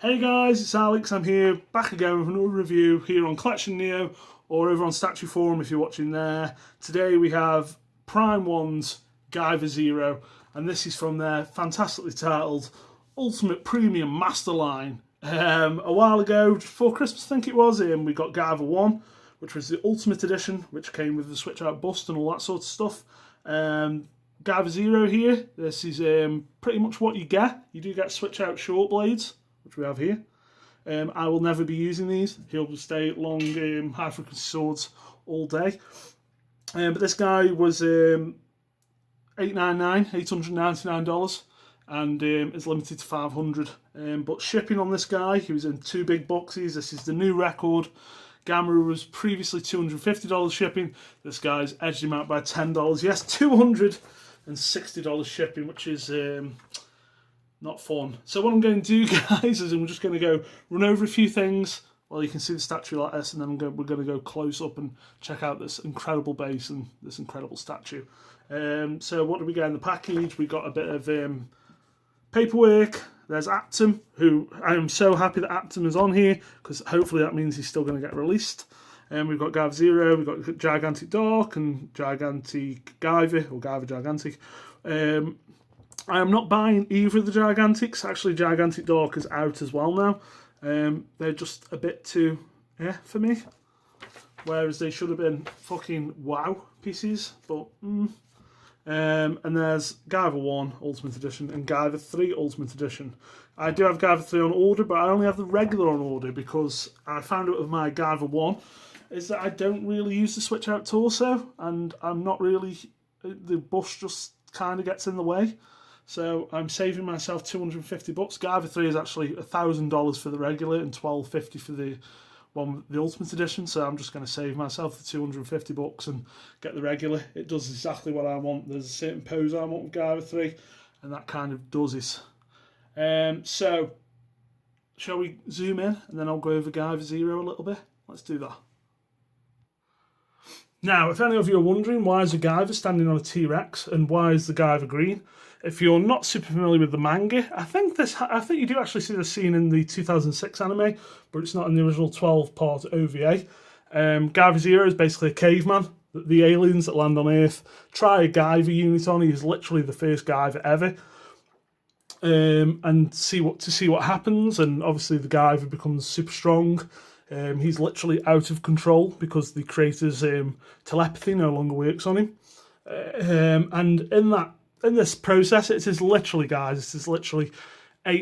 Hey guys, it's Alex. I'm here back again with another review here on collectioneo or over on StatueForum if you're watching there. Today we have Prime 1's Guyver Zero, and this is from their fantastically titled Ultimate Premium Masterline. A while ago, just before Christmas I think it was, we got Guyver 1, which was the Ultimate Edition, which came with the switch out bust and all that sort of stuff. Guyver Zero here, this is pretty much what you get. You do get switch out short blades, which we have here. I will never be using these. He'll stay long high frequency swords all day. But this guy was $899, and is limited to 500. But shipping on this guy, he was in 2 big boxes. This is the new record. Gamma was previously $250 shipping. This guy's edged him out by $10. Yes, $260 shipping, which is not fun. So what I'm going to do, guys, is I'm just going to go run over a few things. Well, you can see the statue like this, and then we're going to go close up and check out this incredible base and this incredible statue. So what do we get in the package? We got a bit of paperwork. There's Aptum, who I am so happy that Aptum is on here, because hopefully that means he's still going to get released. We've got Guyver Zero, we've got Gigantic Dark and Gigantic Guyver, or Guyver Gigantic. I am not buying either of the Gigantics. Actually, Gigantic Dark is out as well now. They're just a bit too for me. Whereas they should have been fucking wow pieces. But and there's Guyver 1 Ultimate Edition and Guyver 3 Ultimate Edition. I do have Guyver 3 on order, but I only have the regular on order because I found out with my Guyver 1 is that I don't really use the switch out torso, and I'm not really, the bust just kind of gets in the way. So I'm saving myself $250. Guyver 3 is actually $1,000 for the regular and $1,250 for the one, the Ultimate Edition. So I'm just going to save myself the $250 and get the regular. It does exactly what I want. There's a certain pose I want with Guyver 3, and that kind of does it. So shall we zoom in, and then I'll go over Guyver Zero a little bit. Let's do that. Now, if any of you are wondering why is a Guyver standing on a T-Rex and why is the Guyver green, if you're not super familiar with the manga, I think you do actually see this scene in the 2006 anime, but it's not in the original 12-part OVA. Guyver Zero is basically a caveman. The aliens that land on Earth try a Guyver unit on. He's literally the first Guyver ever, and see what happens. And obviously the Guyver becomes super strong. He's literally out of control because the creator's telepathy no longer works on him. And in this process, it is literally, guys, it is literally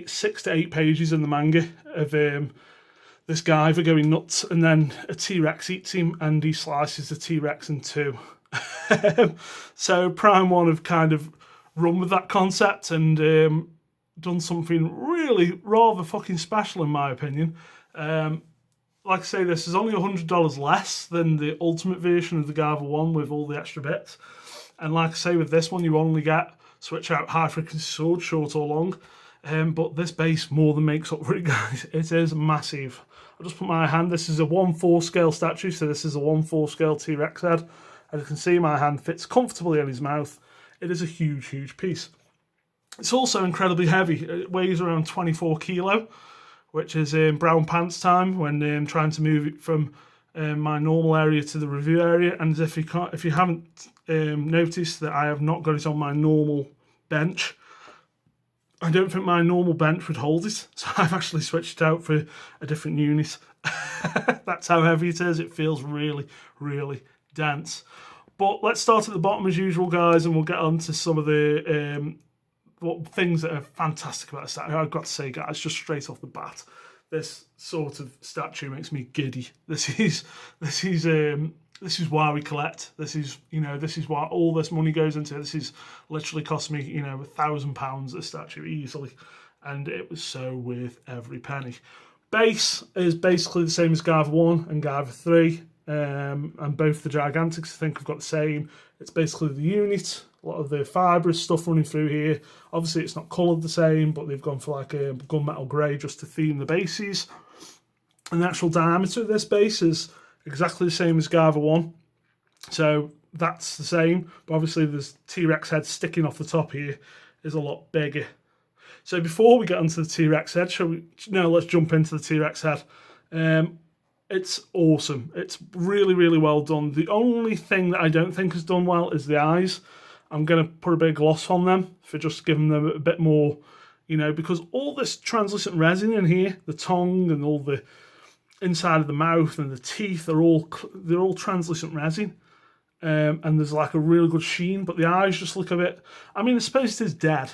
6 to 8 pages in the manga of this Guyver going nuts, and then a T-Rex eats him and he slices the T-Rex in 2. So Prime 1 have kind of run with that concept and done something really rather fucking special in my opinion. Like I say, this is only $100 less than the ultimate version of the Guyver 1 with all the extra bits. And like I say, with this one, you only get switch out high frequency sword, short or long. But this base more than makes up for it, guys. It is massive. I'll just put my hand. This is a 1/4 scale statue, so this is a 1/4 scale T-Rex head. As you can see, my hand fits comfortably in his mouth. It is a huge, huge piece. It's also incredibly heavy. It weighs around 24 kilo. Which is brown pants time when trying to move it from my normal area to the review area. And if you haven't noticed that I have not got it on my normal bench, I don't think my normal bench would hold it. So I've actually switched it out for a different unit. That's how heavy it is. It feels really, really dense. But let's start at the bottom as usual, guys, and we'll get on to some of the things that are fantastic about a statue. I've got to say, guys, just straight off the bat, this sort of statue makes me giddy. This is why we collect. This is why all this money goes into. This is literally cost me £1,000 a statue easily, and it was so worth every penny. Base is basically the same as Guyver 1 and Guyver 3, and both the Gigantics I think have got the same. It's basically the unit. A lot of the fibrous stuff running through here. Obviously, it's not coloured the same, but they've gone for like a gunmetal grey just to theme the bases. And the actual diameter of this base is exactly the same as Guyver 1. So that's the same. But obviously, there's T-Rex head sticking off the top here is a lot bigger. So before we get onto the T-Rex head, let's jump into the T-Rex head. It's awesome. It's really, really well done. The only thing that I don't think is done well is the eyes. I'm going to put a bit of gloss on them for just giving them a bit more, because all this translucent resin in here, the tongue and all the inside of the mouth and the teeth, they're all translucent resin. And there's like a really good sheen, but the eyes just look a bit, I suppose it is dead.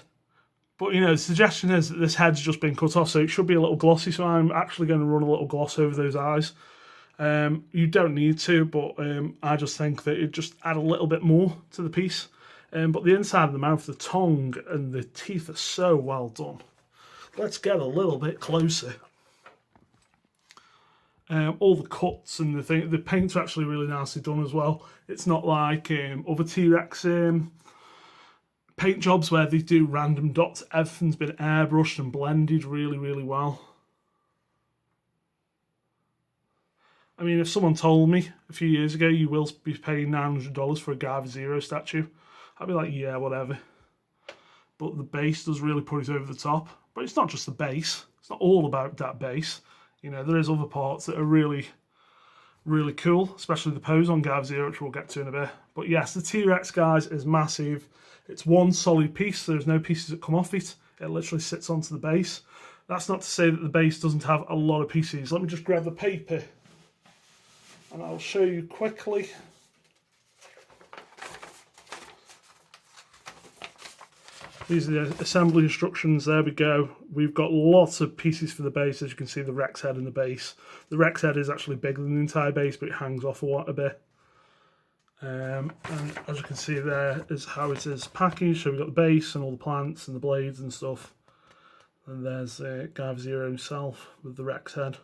But, the suggestion is that this head's just been cut off, so it should be a little glossy, so I'm actually going to run a little gloss over those eyes. You don't need to, but I just think that it just add a little bit more to the piece. But the inside of the mouth, the tongue, and the teeth are so well done. Let's get a little bit closer. All the cuts and the paints are actually really nicely done as well. It's not like other T-Rex paint jobs where they do random dots. Everything's been airbrushed and blended really, really well. If someone told me a few years ago you will be paying $900 for a Guyver Zero statue, I'd be like, yeah, whatever. But the base does really put it over the top. But it's not just the base. It's not all about that base. There is other parts that are really, really cool, especially the pose on Guyver Zero, which we'll get to in a bit. But yes, the T-Rex, guys, is massive. It's one solid piece. There's no pieces that come off it. It literally sits onto the base. That's not to say that the base doesn't have a lot of pieces. Let me just grab the paper and I'll show you quickly. These are the assembly instructions. There we go. We've got lots of pieces for the base. As you can see, the Rex head and the base. The Rex head is actually bigger than the entire base, but it hangs off a bit. And as you can see, there is how it is packaged. So we've got the base and all the plants and the blades and stuff. And there's Guyver Zero himself with the Rex head.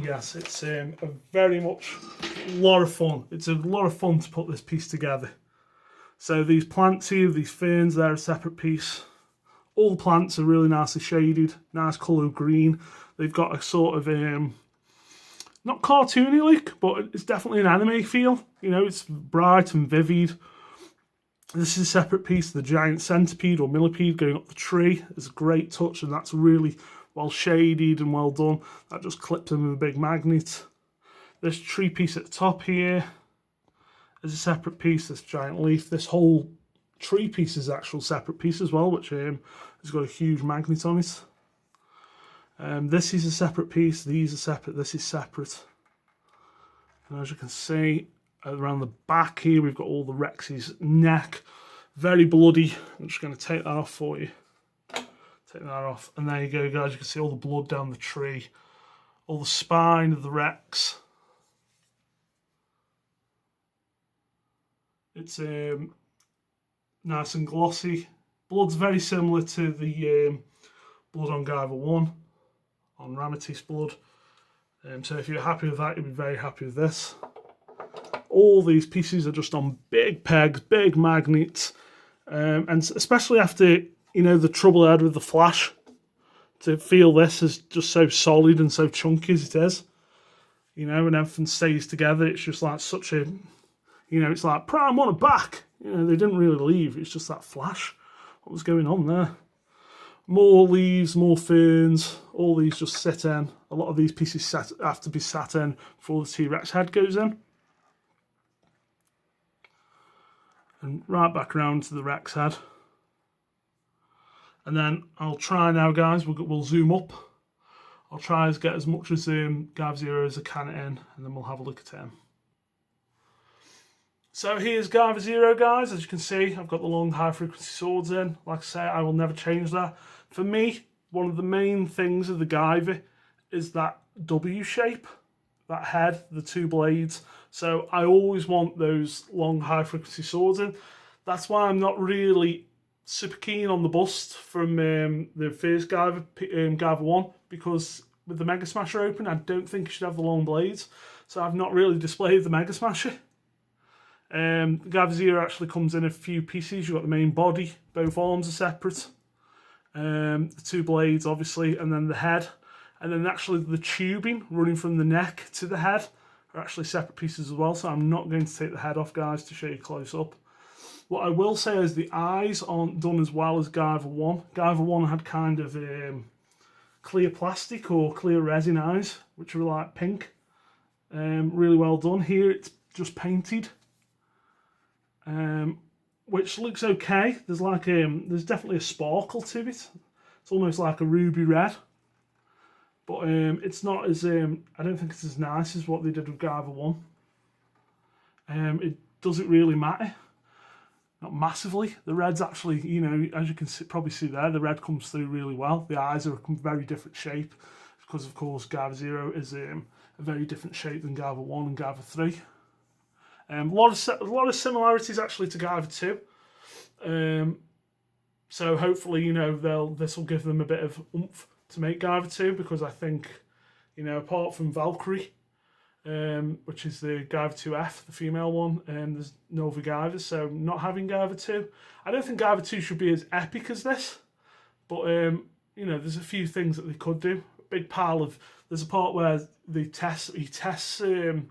Yes, it's a very much lot of fun. It's a lot of fun to put this piece together. So these plants here, these ferns, they're a separate piece. All the plants are really nicely shaded, nice colour green. They've got a sort of, not cartoony look, but it's definitely an anime feel. It's bright and vivid. This is a separate piece, the giant centipede or millipede going up the tree. It's a great touch, and that's really well shaded and well done. That just clips them with a big magnet. This tree piece at the top here is a separate piece, this giant leaf. This whole tree piece is actual separate piece as well, which has got a huge magnet on it. This is a separate piece, these are separate, this is separate. And as you can see, around the back here, we've got all the Rex's neck. Very bloody. I'm just going to take that off for you. Take that off. And there you go, guys. You can see all the blood down the tree. All the spine of the Rex. It's nice and glossy. Blood's very similar to the blood on Guyver 1, on Ramatis blood. So if you're happy with that, you'll be very happy with this. All these pieces are just on big pegs, big magnets. And especially after, the trouble I had with the Flash, to feel this is just so solid and so chunky as it is. And everything stays together. It's just like such a... it's like, Prime, want it back. They didn't really leave. It's just that Flash. What was going on there? More leaves, more ferns. All these just sit in. A lot of these pieces have to be sat in before the T-Rex head goes in. And right back around to the Rex head. And then I'll try now, guys. We'll zoom up. I'll try to get as much as Guyver Zero as I can in, and then we'll have a look at him. So here's Guyver Zero, guys. As you can see, I've got the long high-frequency swords in. Like I say, I will never change that. For me, one of the main things of the Guyver is that W shape, that head, the two blades. So I always want those long high-frequency swords in. That's why I'm not really super keen on the bust from the first Guyver 1, because with the Mega Smasher open, I don't think you should have the long blades. So I've not really displayed the Mega Smasher. Guyver Zero actually comes in a few pieces. You've got the main body, both arms are separate. The two blades, obviously, and then the head. And then actually the tubing running from the neck to the head are actually separate pieces as well. So I'm not going to take the head off, guys, to show you close up. What I will say is the eyes aren't done as well as Guyver 1. Guyver 1 had kind of clear plastic or clear resin eyes, which were like pink. Really well done. Here it's just painted, which looks okay. There's like there's definitely a sparkle to it. It's almost like a ruby red, but it's not as I don't think it's as nice as what they did with Guyver 1. It doesn't really matter. Not massively. The red's actually, you know, as you can probably see there, the red comes through really well. The eyes are a very different shape because, of course, Guyver 0 is a very different shape than Guyver 1 and Guyver 3. A lot of similarities actually to Guyver 2. So hopefully, you know, this will give them a bit of oomph to make Guyver 2, because I think, you know, apart from Valkyrie, which is the Guyver 2F, the female one, there's no other Guyvers, so not having Guyver 2. I don't think Guyver 2 should be as epic as this, but you know, there's a few things that they could do. A big pile of, there's a part where he tests the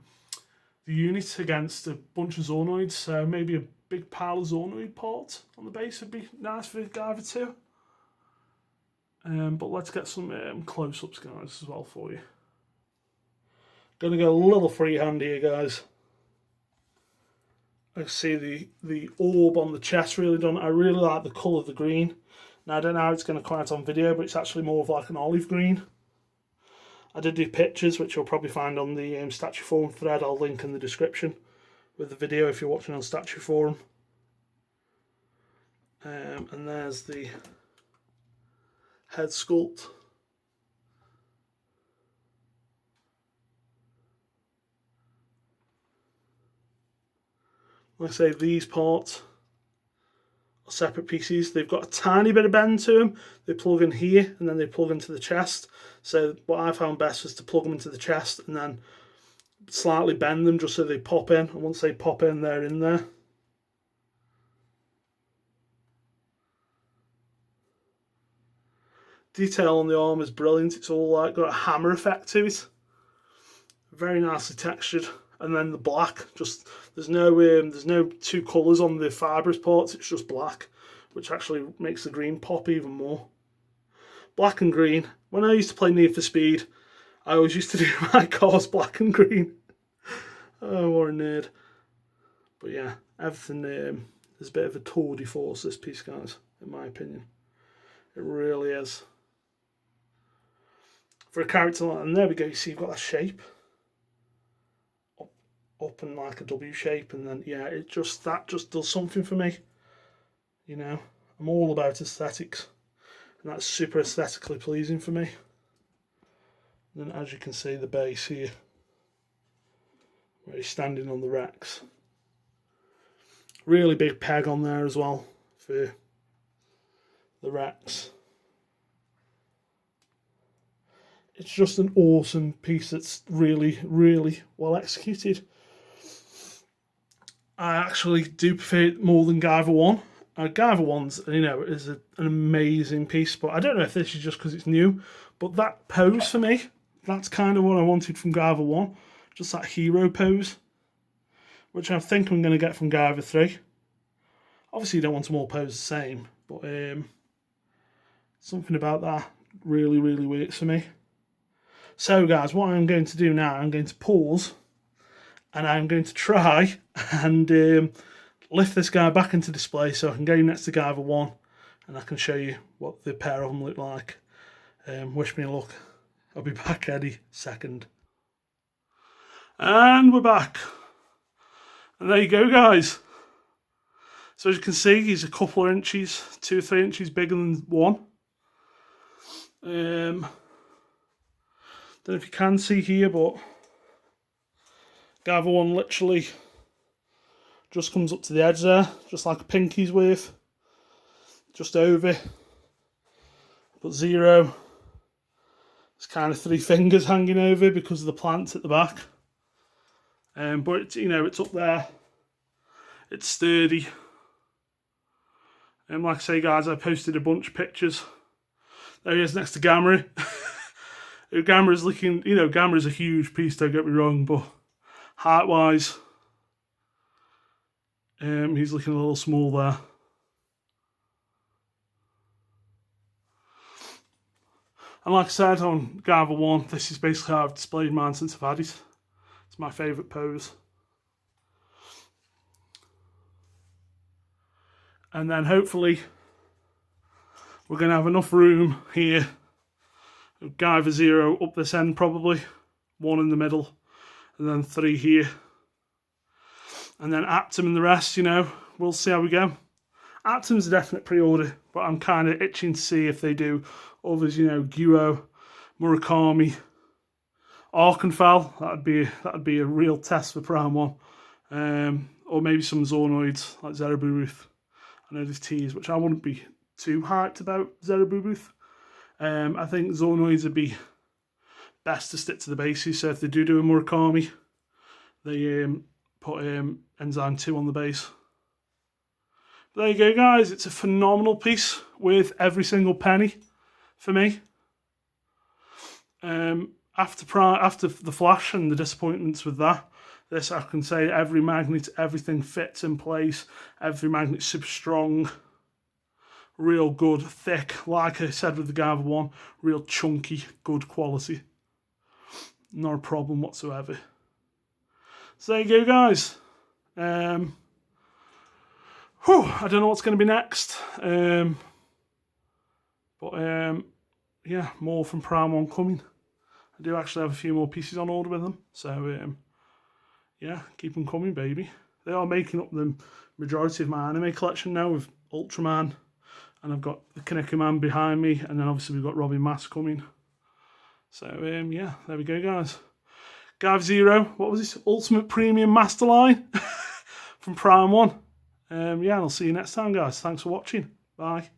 unit against a bunch of Zornoids, so maybe a big pile of Zornoid parts on the base would be nice for Guyver 2. But let's get some close-ups, guys, as well for you. Gonna go a little freehand here, guys. I see the orb on the chest really done. I really like the colour of the green. Now I don't know how it's going to come out on video, but it's actually more of like an olive green. I did do pictures, which you'll probably find on the StatueForum thread. I'll link in the description with the video if you're watching on StatueForum. And there's the head sculpt. Like I say, these parts are separate pieces. They've got a tiny bit of bend to them. They plug in here and then they plug into the chest. So what I found best was to plug them into the chest and then slightly bend them just so they pop in. And once they pop in, they're in there. Detail on the arm is brilliant. It's all like got a hammer effect to it. Very nicely textured. And then the black, just there's no two colours on the fibrous parts, it's just black, which actually makes the green pop even more. Black and green. When I used to play Need for Speed, I always used to do my cars black and green. Oh, what a nerd. But yeah, everything, there's a bit of a tour de force, this piece, guys, in my opinion. It really is. For a character like, and there we go, you see you've got that shape. Up in like a W shape, and then yeah, that just does something for me. You know, I'm all about aesthetics, and that's super aesthetically pleasing for me. And then as you can see, the base here, where he's standing on the racks. Really big peg on there as well for the racks. It's just an awesome piece that's really, really well executed. I actually do prefer it more than Guyver 1. Guyver 1's, you know, is an amazing piece, but I don't know if this is just because it's new, but that pose for me, that's kind of what I wanted from Guyver 1. Just that hero pose, which I think I'm going to get from Guyver 3. Obviously you don't want them all posed the same, but something about that really, really works for me. So guys, what I'm going to do now, I'm going to pause and I'm going to try and lift this guy back into display so I can go next to Guyver 1 and I can show you what the pair of them look like. Wish me luck. I'll be back any second. And we're back. And there you go, guys. So as you can see, he's a couple of inches, 2 or 3 inches bigger than 1. Don't know if you can see here, but Guyver 1 literally just comes up to the edge there, just like a pinky's worth, just over. But 0, it's kind of 3 fingers hanging over because of the plant at the back. But it's, you know, it's up there, it's sturdy. And like I say, guys, I posted a bunch of pictures. There he is next to Gamera. Gamera's looking, you know, Gamera's a huge piece, don't get me wrong, but height-wise, He's looking a little small there. And like I said on Guyver 1, this is basically how I've displayed mine since I've had it. It's my favourite pose. And then hopefully we're going to have enough room here. Guyver 0 up this end probably. 1 in the middle. And then 3 here. And then Aptum and the rest, you know, we'll see how we go. Aptum's a definite pre-order, but I'm kind of itching to see if they do others, you know, Guo, Murakami, Arkenfell. That'd be a real test for Prime 1. Or maybe some Zornoids like Zeraburuth. I know there's teas, which I wouldn't be too hyped about Zeraburuth. I think Zornoids would be best to stick to the bases. So if they do a Murakami, they put Enzyme 2 on the base. But there you go, guys. It's a phenomenal piece with every single penny for me. After the Flash and the disappointments with that, this I can say every magnet, everything fits in place. Every magnet's super strong, real good, thick. Like I said with the Guyver 1, real chunky, good quality. Not a problem whatsoever. So there you go, guys. I don't know what's going to be next. Yeah, more from Prime 1 coming. I do actually have a few more pieces on order with them. So, yeah, keep them coming, baby. They are making up the majority of my anime collection now with Ultraman. And I've got the Kaneki Man behind me. And then obviously we've got Robin Mask coming. So, yeah, there we go, guys. Guyver 0, what was this? Ultimate Premium Masterline from Prime 1. Yeah, and I'll see you next time, guys. Thanks for watching. Bye.